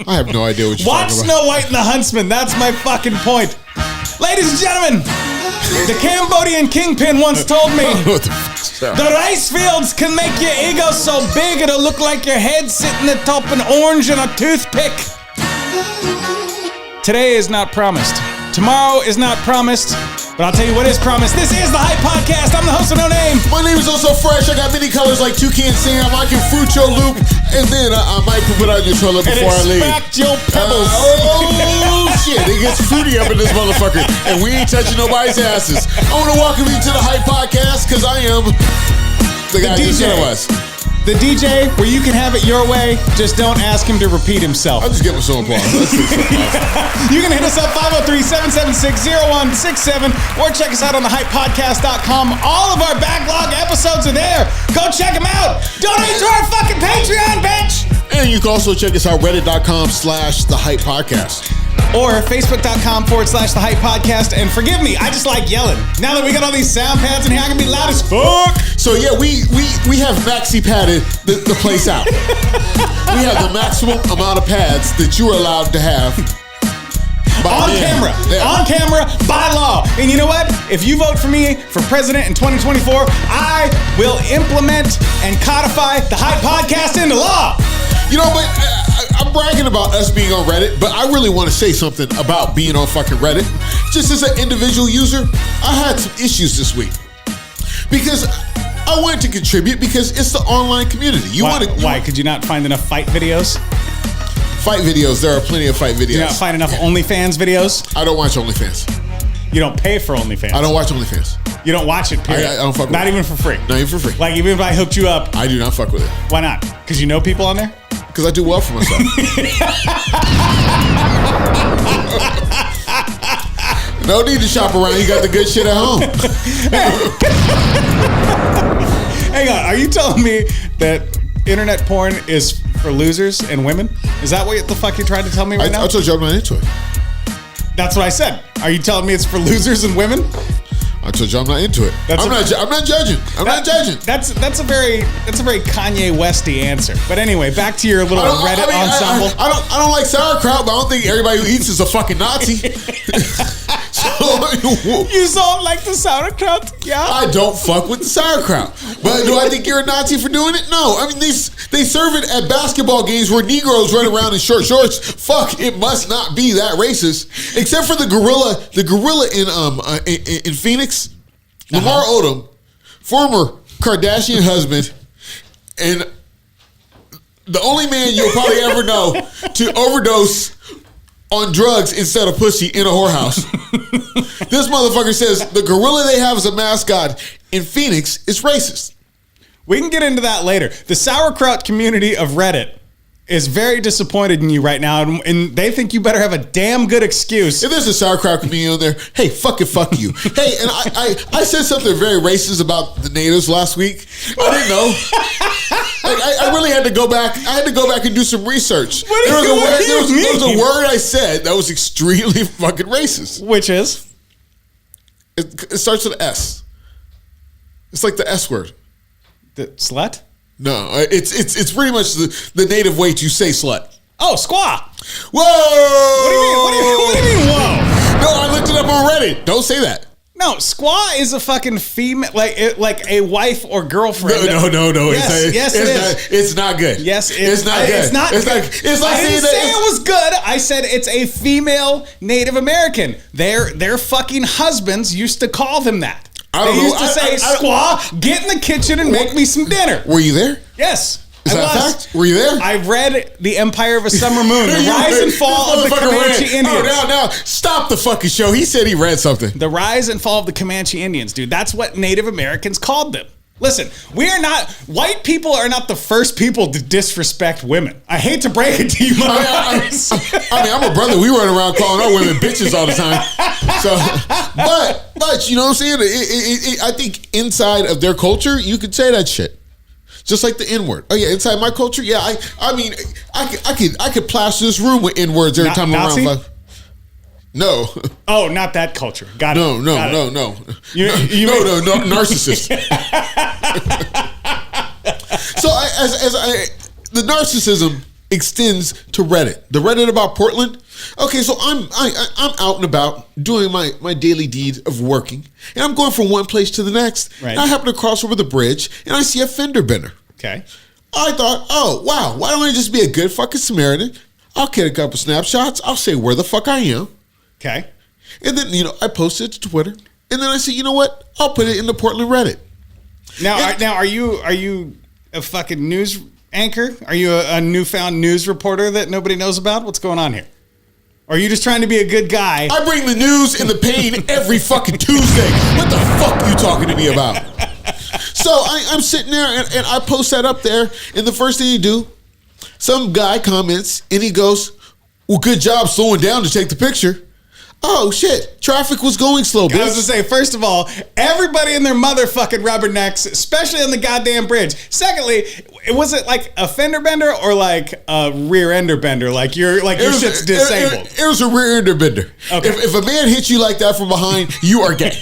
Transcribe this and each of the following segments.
I have no idea what you're Watch talking about. Snow White and the Huntsman. That's my fucking point. Ladies and gentlemen, the Cambodian kingpin once told me, the rice fields can make your ego so big it'll look like your head sitting atop an orange and a toothpick. Today is not promised. Tomorrow is not promised. But I'll tell you what is promised. This is the Hype Podcast. I'm the host of No Name. My name is also Fresh. I got many colors like Toucan Sam. I can fruit your loop, and then I might put out your toilet before I leave. Extract your pebbles. Oh, shit. It gets fruity up in this motherfucker, and we ain't touching nobody's asses. I want to welcome you to the Hype Podcast, because I am the guy who said I was. The DJ, where you can have it your way, just don't ask him to repeat himself. I'll just give him some applause. You can hit us up 503-776-0167 or check us out on thehypepodcast.com. All of our backlog episodes are there. Go check them out. Donate to our fucking Patreon, bitch. And you can also check us out reddit.com/thehypepodcast. Or facebook.com/The Hype Podcast. And forgive me, I just like yelling. Now that we got all these sound pads in here, I can be loud as fuck. So yeah, we have maxi padded the place out. We have the maximum amount of pads that you are allowed to have. On camera. Yeah. On camera, by law. And you know what? If you vote for me for president in 2024, I will implement and codify the Hype Podcast into law. You know, but I'm bragging about us being on Reddit, but I really want to say something about being on fucking Reddit. Just as an individual user, I had some issues this week. Because I wanted to contribute because it's the online community. Why? Could you not find enough fight videos? Fight videos. There are plenty of fight videos. You not find enough OnlyFans videos? I don't watch OnlyFans. You don't pay for OnlyFans? I don't watch OnlyFans. You don't watch it, period? I don't fuck with it. Not even for free? Not even for free. Like, even if I hooked you up? I do not fuck with it. Why not? Because you know people on there? Because I do well for myself. No need to shop around. You got the good shit at home. Hang on. Are you telling me that internet porn is for losers and women? Is that what the fuck you're trying to tell me right now? I told you I'm not into it. That's what I said. Are you telling me it's for losers and women? I told you I'm not into it. I'm not judging. I'm not judging. That's a very Kanye Westy answer. But anyway, back to your little Reddit ensemble. I don't like sauerkraut, but I don't think everybody who eats is a fucking Nazi. You don't like the sauerkraut? Yeah. I don't fuck with the sauerkraut. But do I think you're a Nazi for doing it? No. I mean, they serve it at basketball games where Negroes run around in short shorts. Fuck, it must not be that racist. Except for the gorilla in Phoenix. Lamar Odom, former Kardashian husband, and the only man you'll probably ever know to overdose on drugs instead of pussy in a whorehouse. This motherfucker says the gorilla they have as a mascot in Phoenix is racist. We can get into that later. The sauerkraut community of Reddit is very disappointed in you right now, and they think you better have a damn good excuse. If there's a sauerkraut community on there, hey, fuck you. Hey, and I said something very racist about the natives last week. I didn't know. Like, I really had to go back. I had to go back and do some research. There was a word I said that was extremely fucking racist. Which is? It starts with an S. It's like the S word. The slut? No, it's pretty much the native way to say slut. Oh, squaw. Whoa! What do you mean, whoa? No, I looked it up on Reddit. Don't say that. No, squaw is a fucking female, like a wife or girlfriend. No. Yes, it is. It's not good. Yes, it's not good. It's not good. It's like I didn't say it was good. I said it's a female Native American. Their fucking husbands used to call them that. They used to say, squaw, get in the kitchen and make me some dinner. Were you there? Yes. Is that a fact? Were you there? I read The Empire of a Summer Moon, The Rise and Fall of the Comanche Indians. Oh, now, stop the fucking show. He said he read something. The Rise and Fall of the Comanche Indians, dude. That's what Native Americans called them. Listen, white people are not the first people to disrespect women. I hate to break it to you, motherfuckers. I mean, I'm a brother. We run around calling our women bitches all the time. So, but you know what I'm saying? I think inside of their culture, you could say that shit. Just like the N-word. Oh yeah, inside my culture, yeah. I mean, I could plaster this room with N-words every time I'm around. No. Oh, not that culture. Got it. No. You narcissist. So the narcissism extends to Reddit. The Reddit about Portland. Okay, so I'm out and about doing my daily deed of working, and I'm going from one place to the next. Right. And I happen to cross over the bridge, and I see a fender bender. Okay. I thought, oh wow, why don't I just be a good fucking Samaritan? I'll get a couple snapshots. I'll say where the fuck I am. Okay. And then, I posted it to Twitter. And then I said, you know what? I'll put it in the Portland Reddit. Now, are you a fucking news anchor? Are you a newfound news reporter that nobody knows about? What's going on here? Or are you just trying to be a good guy? I bring the news and the pain every fucking Tuesday. What the fuck are you talking to me about? So I'm sitting there and I post that up there. And the first thing you do, some guy comments and he goes, well, good job slowing down to take the picture. Oh, shit. Traffic was going slow, bitch. I was to say, first of all, everybody in their motherfucking rubbernecks, especially on the goddamn bridge. Secondly, was it like a fender bender or like a rear ender bender? Like your shit's disabled. It was a rear ender bender. Okay. If a man hits you like that from behind, you are gay.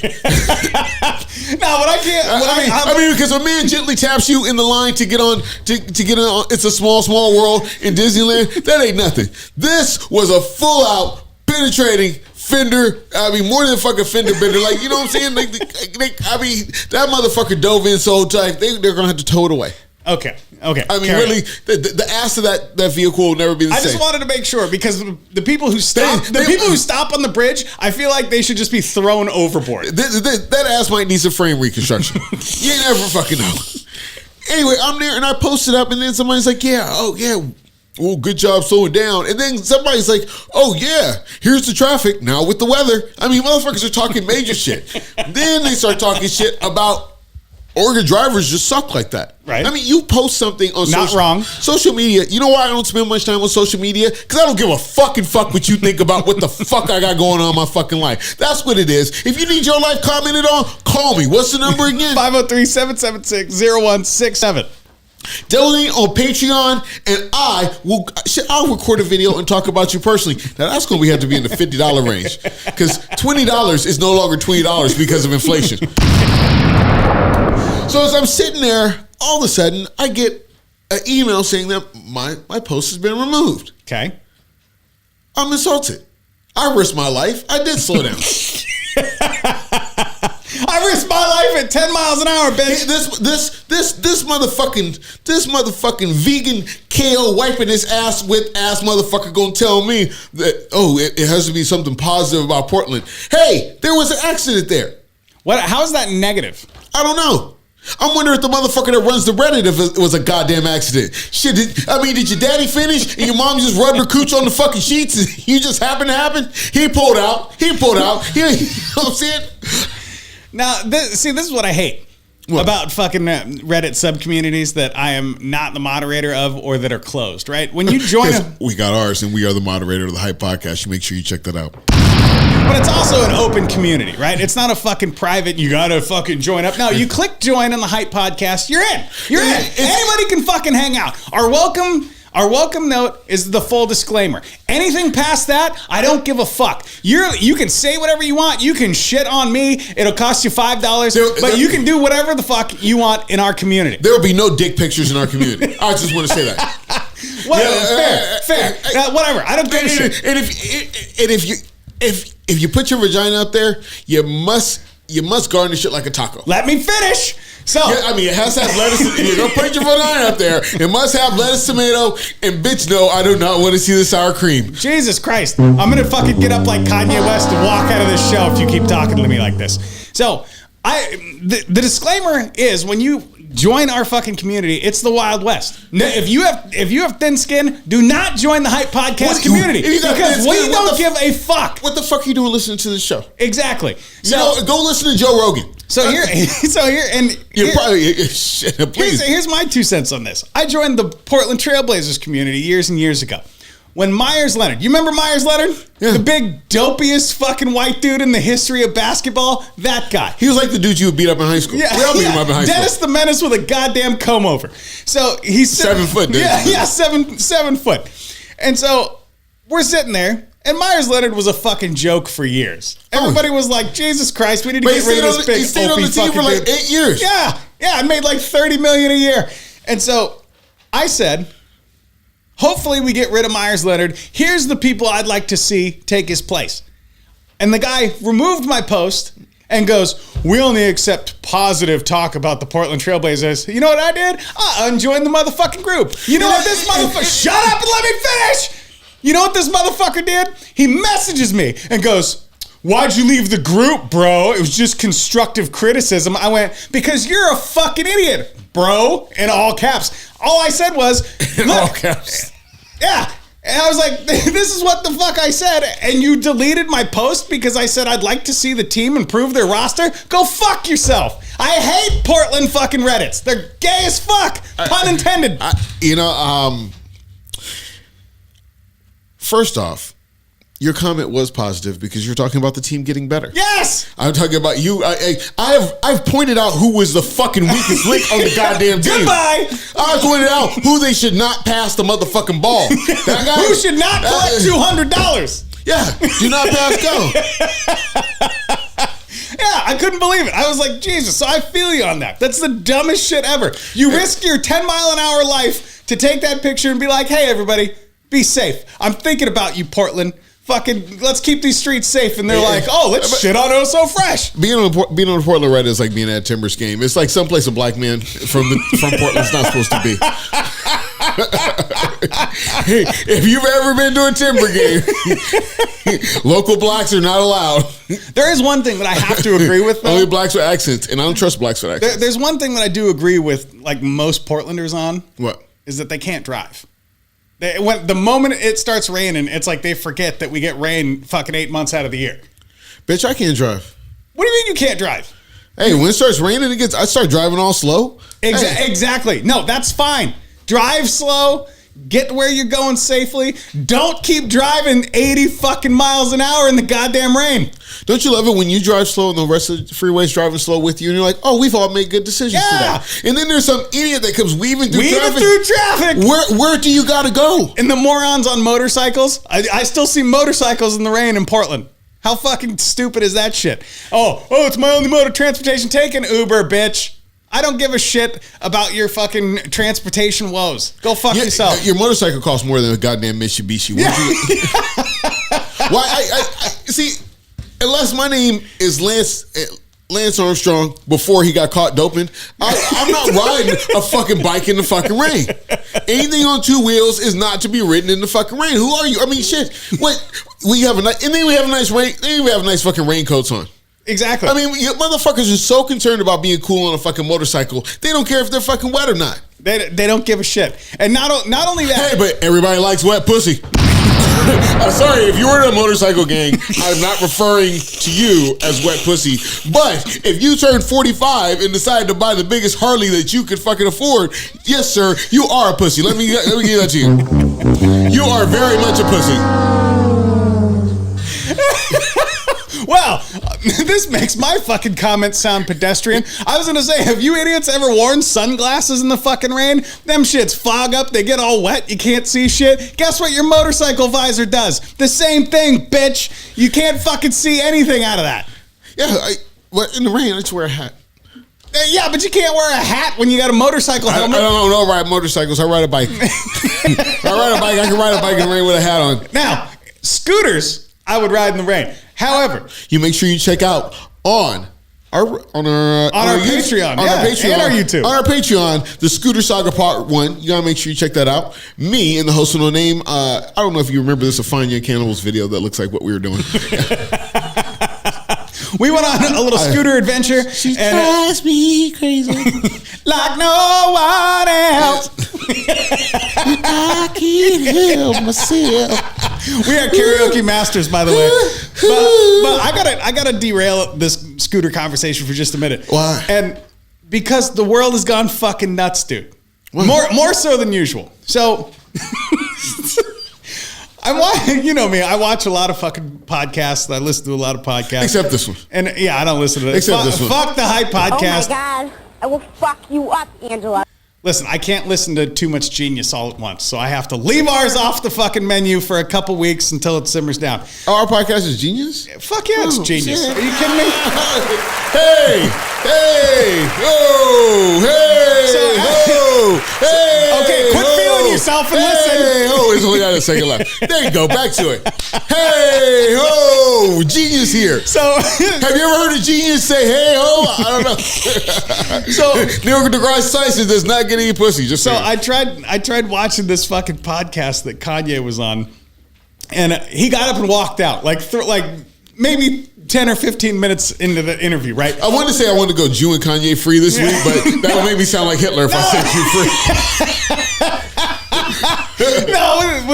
No, but I can't. I mean, because a man gently taps you in the line to get on, to get on. It's a small world in Disneyland. That ain't nothing. This was a full out penetrating fender. I mean, more than a fucking fender bender. Like, you know what I'm saying? That motherfucker dove in so tight. They're gonna have to tow it away. Okay. I mean, really, the ass of that vehicle will never be the same. I just wanted to make sure because the people who stop, people who stop on the bridge, I feel like they should just be thrown overboard. That ass might need some frame reconstruction. You never fucking know. Anyway, I'm there and I post it up, and then somebody's like, well, good job slowing down. And then somebody's like, oh yeah, here's the traffic now with the weather. I mean, motherfuckers are talking major shit. Then they start talking shit about Oregon drivers just suck like that. Right. I mean, you post something on wrong. social media. You know why I don't spend much time on social media? Because I don't give a fucking fuck what you think about what the fuck I got going on in my fucking life. That's what it is. If you need your life commented on, call me. What's the number again? 503-776-0167. Donate on Patreon, and I'll record a video and talk about you personally. Now that's going to have to be in the $50 range, because $20 is no longer $20 because of inflation. So as I'm sitting there, all of a sudden I get an email saying that my post has been removed. Okay. I'm insulted. I risked my life. I did slow down. I risked my life at 10 miles an hour, bitch. This motherfucking vegan kale wiping his ass with ass motherfucker gonna tell me that, it has to be something positive about Portland. Hey, there was an accident there. What? How is that negative? I don't know. I'm wondering if the motherfucker that runs the Reddit, if it was a goddamn accident. Shit, did your daddy finish and your mom just rubbed her cooch on the fucking sheets and you just happened to happen? He pulled out. You know what I'm saying? Now, this is what I hate about fucking Reddit sub-communities that I am not the moderator of or that are closed, right? When you join we got ours and we are the moderator of the Hype Podcast. You make sure you check that out. But it's also an open community, right? It's not a fucking private, you gotta fucking join up. No, you click join on the Hype Podcast, you're in. Anybody can fucking hang out. Our welcome note is the full disclaimer. Anything past that, I don't give a fuck. You can say whatever you want. You can shit on me. It'll cost you $5, but you can do whatever the fuck you want in our community. There will be no dick pictures in our community. I just want to say that. Fair. Whatever. I don't give a shit. And if you put your vagina up there, you must garnish it like a taco. Let me finish. So it has to have lettuce. You're gonna put your vagina up there. It must have lettuce, tomato, and bitch. No, I do not want to see the sour cream. Jesus Christ! I'm gonna fucking get up like Kanye West and walk out of this show if you keep talking to me like this. So the disclaimer is when you join our fucking community, it's the Wild West. If you have thin skin, do not join the Hype Podcast community because we don't give a fuck. What the fuck are you doing listening to this show? Exactly. So go listen to Joe Rogan. Here's my 2 cents on this. I joined the Portland Trailblazers community years and years ago. When Myers Leonard, you remember Myers Leonard? Yeah. The big dopiest fucking white dude in the history of basketball? That guy. He was like the dude you would beat up in high school. Yeah, we all beat him up in high school. Dennis the Menace with a goddamn comb over. So he's 7 foot, dude. Yeah, 7 foot. And so we're sitting there, and Myers Leonard was a fucking joke for years. Everybody was like, Jesus Christ, we need to get rid of this big. He stayed on the team for like 8 years. Yeah, I made like $30 million a year. And so I said, hopefully we get rid of Myers Leonard. Here's the people I'd like to see take his place. And the guy removed my post and goes, we only accept positive talk about the Portland Trailblazers. You know what I did? I unjoined the motherfucking group. You know what this motherfucker... Shut up and let me finish! You know what this motherfucker did? He messages me and goes, why'd you leave the group, bro? It was just constructive criticism. I went, because you're a fucking idiot, bro, in all caps. All I said was... In all caps. Yeah. And I was like, this is what the fuck I said. And you deleted my post because I said I'd like to see the team improve their roster? Go fuck yourself. I hate Portland fucking Reddits. They're gay as fuck. Pun intended. First off, your comment was positive because you're talking about the team getting better. Yes! I'm talking about you. I've pointed out who was the fucking weakest link on the goddamn team. Goodbye! I pointed out who they should not pass the motherfucking ball. That guy who should not collect $200. Yeah, do not pass go. Yeah, I couldn't believe it. I was like, Jesus, so I feel you on that. That's the dumbest shit ever. You risk your 10-mile-an-hour life to take that picture and be like, hey, everybody, be safe. I'm thinking about you, Portland. Fucking, let's keep these streets safe. And they're like, oh, let's shit on Oh So Fresh. Being on the Portland Reddit is like being at a Timbers game. It's like someplace a black man from Portland's not supposed to be. Hey, if you've ever been to a Timber game, local blacks are not allowed. There is one thing that I have to agree with, though. Only blacks with accents, and I don't trust blacks with accents. There's one thing that I do agree with, like most Portlanders on. What? Is that they can't drive. The moment it starts raining, it's like they forget that we get rain fucking 8 months out of the year. Bitch, I can't drive. What do you mean you can't drive? Hey, when it starts raining, I start driving all slow. Exactly. No, that's fine. Drive slow. Get where you're going safely. Don't keep driving 80 fucking miles an hour in the goddamn rain. Don't you love it when you drive slow and the rest of the freeway's driving slow with you and you're like, oh, we've all made good decisions today. And then there's some idiot that comes weaving through traffic. Where do you got to go? And the morons on motorcycles. I still see motorcycles in the rain in Portland. How fucking stupid is that shit? Oh, it's my only mode of transportation. Take an Uber, bitch. I don't give a shit about your fucking transportation woes. Go fuck yourself. Your motorcycle costs more than a goddamn Mitsubishi. Why? I see. Unless my name is Lance Armstrong before he got caught doping, I'm not riding a fucking bike in the fucking rain. Anything on two wheels is not to be ridden in the fucking rain. Who are you? I mean, shit. What? We have a nice rain. Then we have nice fucking raincoats on. Exactly. I mean, you motherfuckers are so concerned about being cool on a fucking motorcycle. They don't care if they're fucking wet or not. They don't give a shit. And not only that. Hey, but everybody likes wet pussy. I'm sorry, if you were in a motorcycle gang, I'm not referring to you as wet pussy. But if you turn 45 and decide to buy the biggest Harley that you could fucking afford, yes, sir, you are a pussy. Let me give that to you. You are very much a pussy. Well, this makes my fucking comment sound pedestrian. I was going to say, have you idiots ever worn sunglasses in the fucking rain? Them shits fog up, they get all wet, you can't see shit. Guess what your motorcycle visor does? The same thing, bitch. You can't fucking see anything out of that. Yeah, in the rain, I just wear a hat. Yeah, but you can't wear a hat when you got a motorcycle helmet. I don't ride motorcycles. I ride a bike. I can ride a bike in the rain with a hat on. Now, scooters, I would ride in the rain. However, you make sure you check out on our Patreon. And our YouTube. On our Patreon, the Scooter Saga Part 1. You gotta make sure you check that out. Me and the host of No Name. I don't know if you remember this, a Fine Young Cannibals video that looks like what we were doing. We went on a little scooter adventure. She drives me crazy. Like no one else. I can't help myself. We are karaoke masters, by the way. But I gotta derail this scooter conversation for just a minute. Why? And because the world has gone fucking nuts, dude. More so than usual. So you know me, I watch a lot of fucking podcasts. I listen to a lot of podcasts. Except this one. And yeah, I don't listen to it. Except this one. Fuck the hype podcast. Oh my God. I will fuck you up, Angela. Listen, I can't listen to too much Genius all at once, so I have to leave ours off the fucking menu for a couple weeks until it simmers down. Oh, our podcast is Genius? Fuck yeah, it's Genius. Shit. Are you kidding me? Hey, Okay, quit feeling yourself and listen. It's only got a second left. There you go, back to it. Hey, ho, Genius here. So, have you ever heard a Genius say hey, ho? I don't know. So Neil deGrasse Tyson does not get any pussy. Just so saying. I tried watching this fucking podcast that Kanye was on, and he got up and walked out like maybe 10 or 15 minutes into the interview, right? I wanted to say I wanted to go Jew and Kanye free this week, but that would make me sound like Hitler if I said you free. No,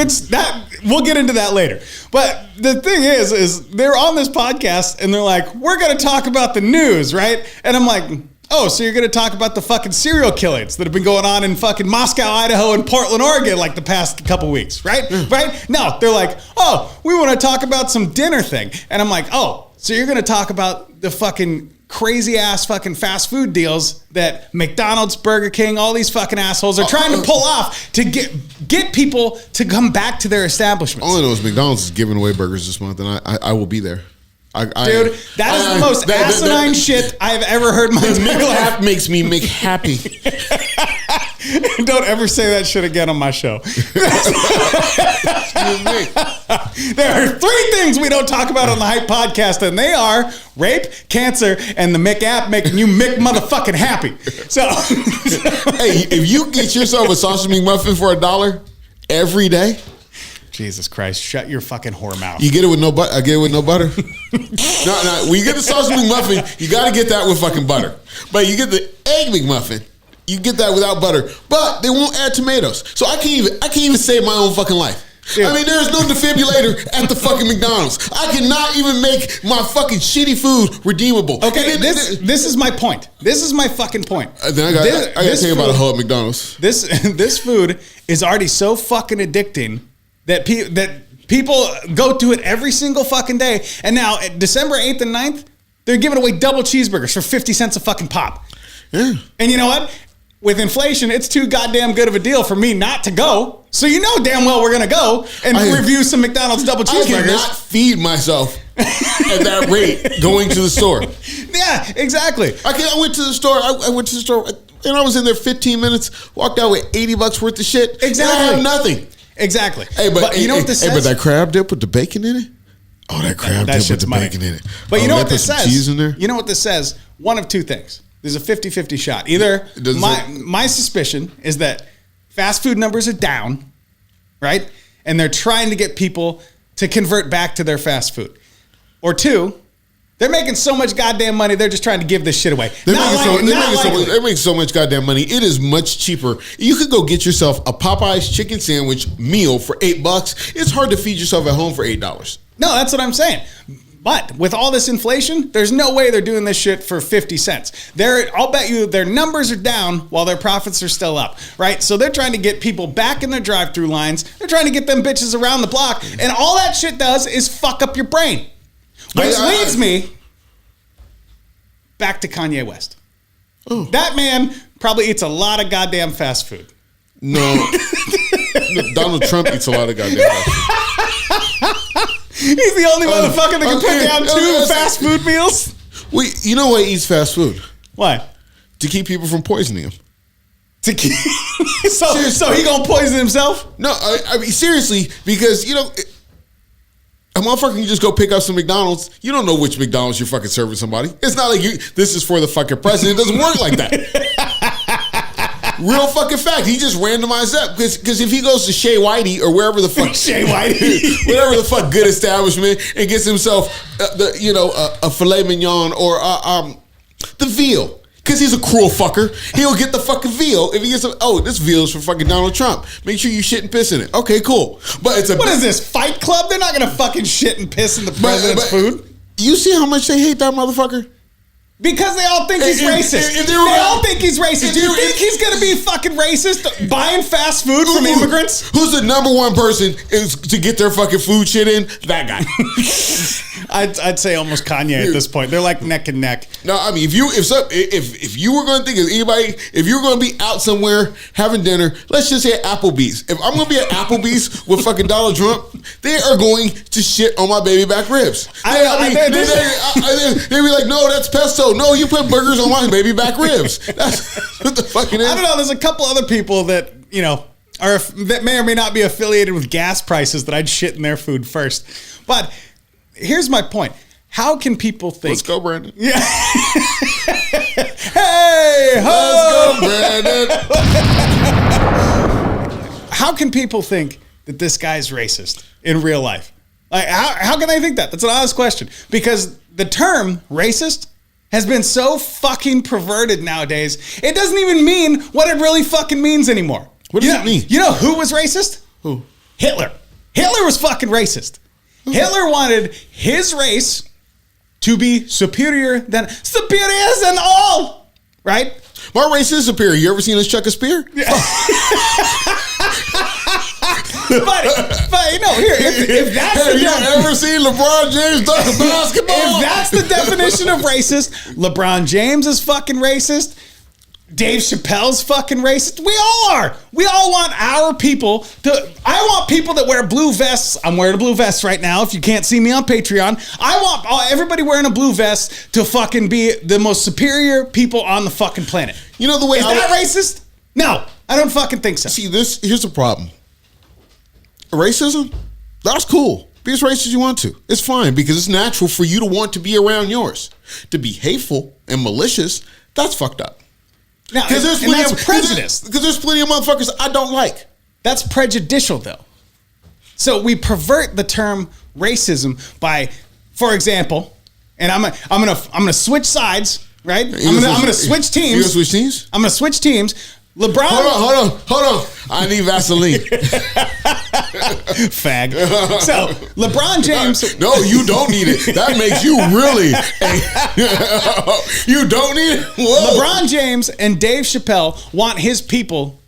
we'll get into that later. But the thing is they're on this podcast and they're like, we're going to talk about the news, right? And I'm like, oh, so you're going to talk about the fucking serial killings that have been going on in fucking Moscow, Idaho, and Portland, Oregon, like the past couple weeks, right? Right? No, they're like, oh, we want to talk about some dinner thing. And I'm like, oh, so you're going to talk about the fucking crazy ass fucking fast food deals that McDonald's, Burger King, all these fucking assholes are trying to pull off to get people to come back to their establishments. All I know is McDonald's is giving away burgers this month, and I will be there. Dude, that is the most asinine shit I've ever heard in my entire life. Makes me make happy. Don't ever say that shit again on my show. There are 3 things we don't talk about on the Hype Podcast, and they are rape, cancer, and the Mick app making you Mick motherfucking happy. So, hey, if you get yourself a sausage McMuffin for $1 every day, Jesus Christ, shut your fucking whore mouth. You get it with no butter. I get it with no butter. No. When you get the sausage McMuffin, you got to get that with fucking butter. But you get the egg McMuffin, you get that without butter. But they won't add tomatoes, so I can't even save my own fucking life. Dude. I mean, there's no defibrillator at the fucking McDonald's. I cannot even make my fucking shitty food redeemable. Okay, this is my point. This is my fucking point. Then I got to tell you about a hoe at McDonald's. This food is already so fucking addicting that people go to it every single fucking day. And now, at December 8th and 9th, they're giving away double cheeseburgers for 50 cents a fucking pop. Yeah. And you know what? With inflation, it's too goddamn good of a deal for me not to go. So you know damn well we're going to go and review some McDonald's double cheeseburgers. I cannot feed myself at that rate going to the store. Yeah, exactly. I went to the store. I went to the store, and I was in there 15 minutes, walked out with $80 worth of shit. Exactly. And I have nothing. Exactly. Hey, but you know what this says? But that crab dip with the bacon in it? Oh, that crab dip with the bacon in it. But you know what this says? Cheese in there? You know what this says? One of 2 things. There's a 50-50 shot. Either my suspicion is that fast food numbers are down, right? And they're trying to get people to convert back to their fast food. Or 2, they're making so much goddamn money, they're just trying to give this shit away. They're making so much goddamn money. It is much cheaper. You could go get yourself a Popeye's chicken sandwich meal for $8. It's hard to feed yourself at home for $8. No, that's what I'm saying. But with all this inflation, there's no way they're doing this shit for 50 cents. I'll bet you their numbers are down while their profits are still up, right? So they're trying to get people back in their drive-through lines. They're trying to get them bitches around the block. And all that shit does is fuck up your brain. Which leads me back to Kanye West. Oh. That man probably eats a lot of goddamn fast food. No. Donald Trump eats a lot of goddamn fast food. He's the only motherfucker that can put down 2 fast food meals. Wait, you know why he eats fast food? Why? To keep people from poisoning him. So he gonna poison himself? No, I mean seriously, because you know, a motherfucker can just go pick up some McDonald's. You don't know which McDonald's you're fucking serving somebody. It's not like this is for the fucking president. It doesn't work like that. Real fucking fact. He just randomized that because if he goes to Shea Whitey or wherever the fuck Shea Whitey, whatever the fuck good establishment, and gets himself a filet mignon or the veal. Because he's a cruel fucker. He'll get the fucking veal. If he gets this veal is for fucking Donald Trump. Make sure you shit and piss in it. Okay, cool. But what is this, Fight Club? They're not going to fucking shit and piss in the president's food. You see how much they hate that motherfucker? Because they all think he's racist. They all think he's racist. Do you think he's going to be fucking racist buying fast food from immigrants? Who's the number one person is to get their fucking food shit in? That guy. I'd say almost Kanye at this point. They're like neck and neck. No, I mean, if you were going to think of anybody, if you were going to be out somewhere having dinner, let's just say at Applebee's. If I'm going to be at Applebee's with fucking Donald Trump, they are going to shit on my baby back ribs. They'd be like, no, that's pesto. No, you put burgers on my baby back ribs. That's what the fucking is. I don't know. There's a couple other people that, you know, that may or may not be affiliated with gas prices that I'd shit in their food first. But here's my point. How can people think... Let's go, Brandon. Yeah. Hey, ho! Let's go, Brandon. How can people think that this guy's racist in real life? Like, how can they think that? That's an honest question. Because the term racist has been so fucking perverted nowadays, it doesn't even mean what it really fucking means anymore. What does it mean? You know who was racist? Who? Hitler. Hitler was fucking racist. Hitler wanted his race to be superior than all, right? My race is superior. You ever seen us chuck a spear? Yeah. but you know, here, if that's have you ever seen LeBron James dunk a basketball? If that's the definition of racist, LeBron James is fucking racist. Dave Chappelle's fucking racist. We all are. We all want our people to... I want people that wear blue vests. I'm wearing a blue vest right now. If you can't see me on Patreon, I want everybody wearing a blue vest to fucking be the most superior people on the fucking planet. You know the way... Is that racist? No, I don't fucking think so. See, here's the problem. Racism, that's cool. Be as racist as you want to. It's fine because it's natural for you to want to be around yours. To be hateful and malicious, that's fucked up. Now, and that's prejudice. Because there's plenty of motherfuckers I don't like. That's prejudicial, though. So we pervert the term racism by, for example, and I'm gonna switch sides, right? I'm gonna switch teams. You gonna switch teams? I'm gonna switch teams. LeBron. Hold on. I need Vaseline. Fag. So LeBron James. No, you don't need it. That makes you really. You don't need it. Whoa. LeBron James and Dave Chappelle want his people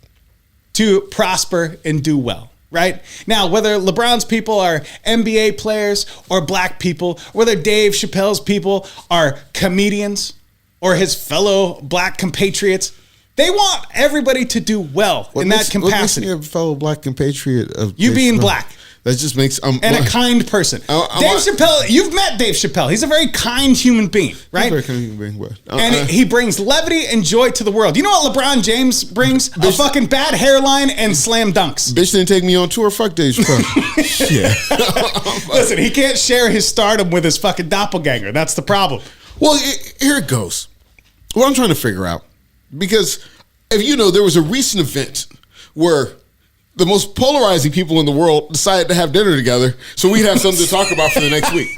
to prosper and do well. Right? Now, whether LeBron's people are NBA players or black people, whether Dave Chappelle's people are comedians or his fellow black compatriots, they want everybody to do well in that capacity. What makes me a fellow black compatriot of you being black? That just makes and a kind person. Dave Chappelle, you've met Dave Chappelle. He's a very kind human being, right? He's a very kind human being, and he brings levity and joy to the world. You know what LeBron James brings? A fucking bad hairline and slam dunks. Bitch didn't take me on tour. Fuck Dave Chappelle. Yeah. Listen, he can't share his stardom with his fucking doppelganger. That's the problem. Well, here it goes. What I'm trying to figure out. Because, if you know, there was a recent event where the most polarizing people in the world decided to have dinner together so we'd have something to talk about for the next week.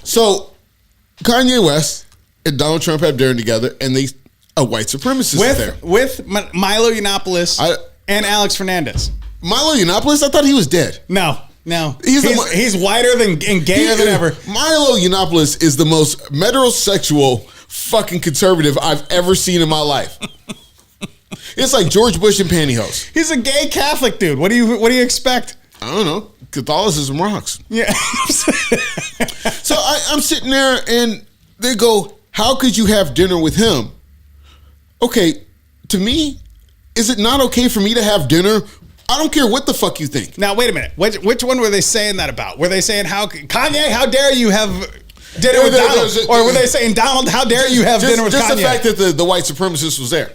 So, Kanye West and Donald Trump have dinner together, and a white supremacist is there. With Milo Yiannopoulos and Alex Fernandez. Milo Yiannopoulos? I thought he was dead. No. He's whiter and gayer than ever. Milo Yiannopoulos is the most metrosexual fucking conservative I've ever seen in my life. It's like George Bush in pantyhose. He's a gay Catholic dude. What do you expect? I don't know. Catholicism rocks. Yeah. So I'm sitting there and they go, how could you have dinner with him? Okay, to me, is it not okay for me to have dinner? I don't care what the fuck you think. Now, wait a minute. Which one were they saying that about? Were they saying, Kanye, how dare you have dinner with Donald? Or were they saying, Donald, how dare you have dinner with Kanye? Just the fact that the white supremacist was there.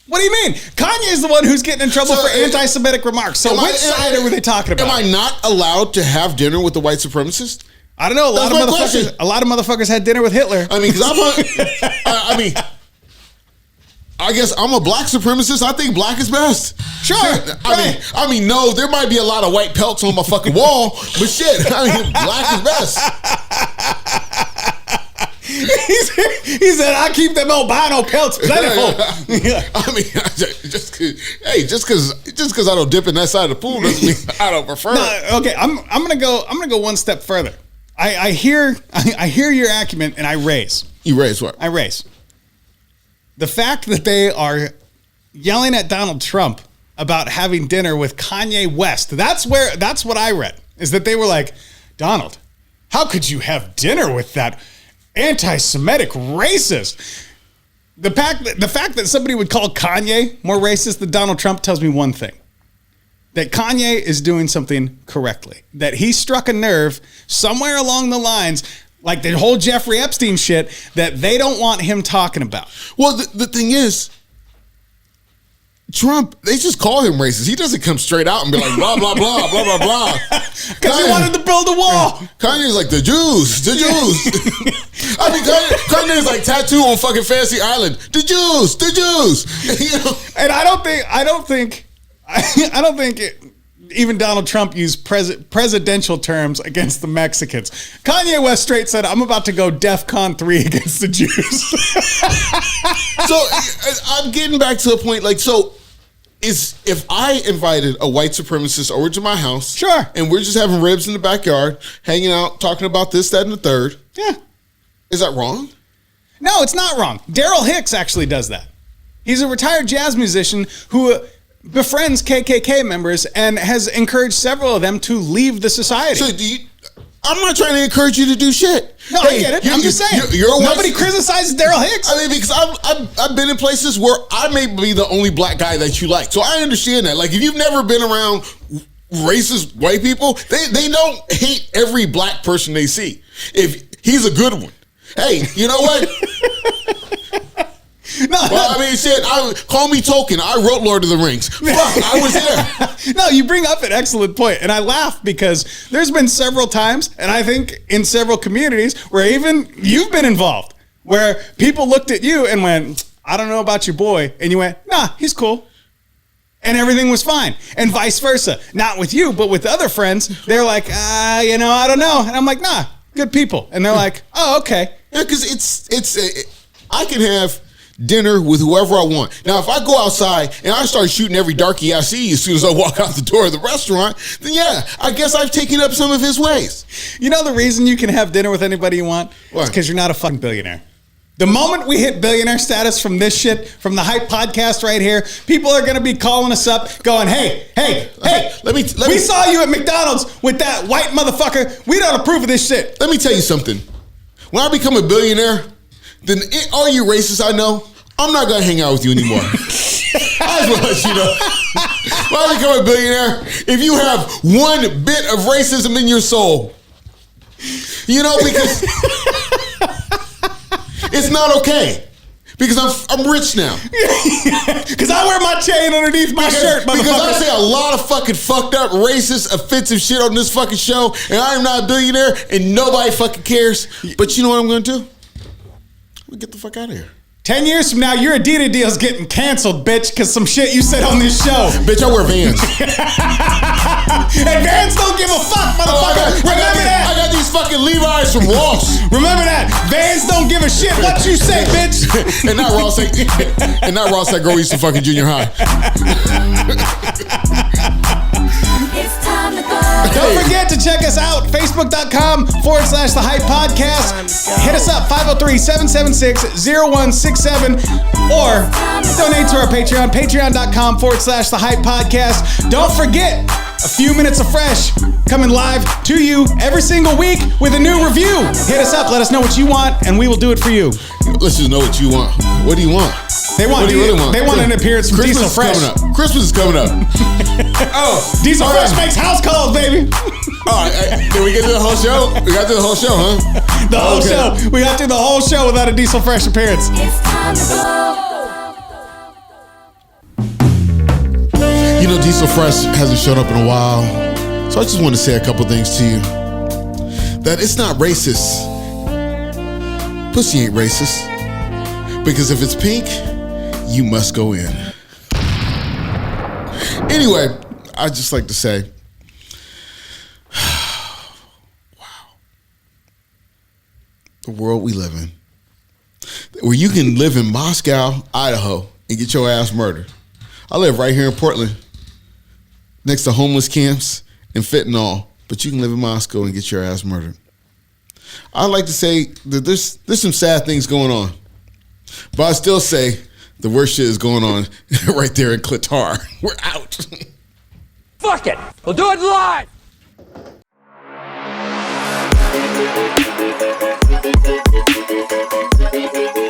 What do you mean? Kanye is the one who's getting in trouble for anti-Semitic remarks. So which side were they talking about? Am I not allowed to have dinner with the white supremacist? I don't know. A lot of motherfuckers had dinner with Hitler. I mean, because I guess I'm a black supremacist. I think black is best. Sure. I mean, no, there might be a lot of white pelts on my fucking wall, but shit, I mean, black is best. He said, I keep them albino pelts plentiful. I mean, just because I don't dip in that side of the pool doesn't mean I don't prefer it. Okay, I'm gonna go one step further. I hear your argument, and I raise. You raise what? I raise. The fact that they are yelling at Donald Trump about having dinner with Kanye West. That's what I read, is that they were like, Donald, how could you have dinner with that anti-Semitic racist? The fact that somebody would call Kanye more racist than Donald Trump tells me one thing. That Kanye is doing something correctly. That he struck a nerve somewhere along the lines, like the whole Jeffrey Epstein shit, that they don't want him talking about. Well, the thing is, Trump, they just call him racist. He doesn't come straight out and be like, blah, blah, blah, blah, blah, blah. Because he wanted to build a wall. Kanye's like, the Jews. I mean, Kanye's like tattoo on fucking Fantasy Island. The Jews. You know? And I don't think even Donald Trump used presidential terms against the Mexicans. Kanye West straight said, I'm about to go DEFCON 3 against the Jews. So I'm getting back to the point, like, so if I invited a white supremacist over to my house, sure, and we're just having ribs in the backyard, hanging out, talking about this, that, and the third, yeah, is that wrong? No, it's not wrong. Daryl Hicks actually does that. He's a retired jazz musician who befriends KKK members and has encouraged several of them to leave the society. So I'm not trying to encourage you to do shit. No, I get it. I'm just saying. Nobody criticizes Daryl Hicks. I mean, because I've been in places where I may be the only black guy that you like. So I understand that. Like, if you've never been around racist white people, they don't hate every black person they see. If he's a good one. Hey, you know what? I mean, shit, call me Tolkien. I wrote Lord of the Rings. Fuck, I was there. No, you bring up an excellent point. And I laugh because there's been several times, and I think in several communities, where even you've been involved, where people looked at you and went, I don't know about your boy. And you went, nah, he's cool. And everything was fine. And vice versa. Not with you, but with other friends. They're like, I don't know. And I'm like, nah, good people. And they're like, oh, okay. Yeah, because I can have dinner with whoever I want. Now, if I go outside and I start shooting every darkie I see as soon as I walk out the door of the restaurant, then yeah, I guess I've taken up some of his ways. You know the reason you can have dinner with anybody you want? It's because you're not a fucking billionaire. The moment we hit billionaire status from this shit, from the Hype podcast right here, people are going to be calling us up going, hey, let me we saw you at McDonald's with that white motherfucker. We don't approve of this shit. Let me tell you something. When I become a billionaire, then all you racists I know, I'm not going to hang out with you anymore. I just want to let you know. When I become a billionaire, if you have one bit of racism in your soul, you know, because it's not okay. Because I'm rich now. Because I wear my chain underneath my shirt, motherfucker. Because I say a lot of fucking fucked up, racist, offensive shit on this fucking show, and I am not a billionaire, and nobody fucking cares. But you know what I'm going to do? We get the fuck out of here. 10 years from now, your Adidas deal's getting canceled, bitch, because some shit you said on this show. Bitch, I wear Vans. And Vans don't give a fuck, motherfucker. Remember that. I got these fucking Levi's from Ross. Remember that. Vans don't give a shit what you say, bitch. And not Ross that girl used to fucking junior high. It's time to go. Don't forget to check us out, facebook.com/The Hype Podcast. Hit us up, 503-776-0167, or donate to our Patreon, patreon.com/The Hype Podcast. Don't forget, a few minutes of fresh coming live to you every single week with a new review. Hit us up, let us know what you want, and we will do it for you. Let's just know what you want. What do you want? They want, what do you really want? They want an appearance from Christmas Diesel Fresh. Christmas is coming up. Diesel Fresh makes house calls, baby. All right, did we get through the whole show? We got through the whole show, huh? The whole show. We got through the whole show without a Diesel Fresh appearance. It's time to go. You know, Diesel Fresh hasn't shown up in a while, so I just want to say a couple things to you. That it's not racist. Pussy ain't racist. Because if it's pink, you must go in. Anyway, I'd just like to say, wow. The world we live in. Where you can live in Moscow, Idaho, and get your ass murdered. I live right here in Portland, next to homeless camps and fentanyl, but you can live in Moscow and get your ass murdered. I like to say that there's some sad things going on, but I still say the worst shit is going on right there in Qatar. We're out. Fuck it. We'll do it live. Thank you.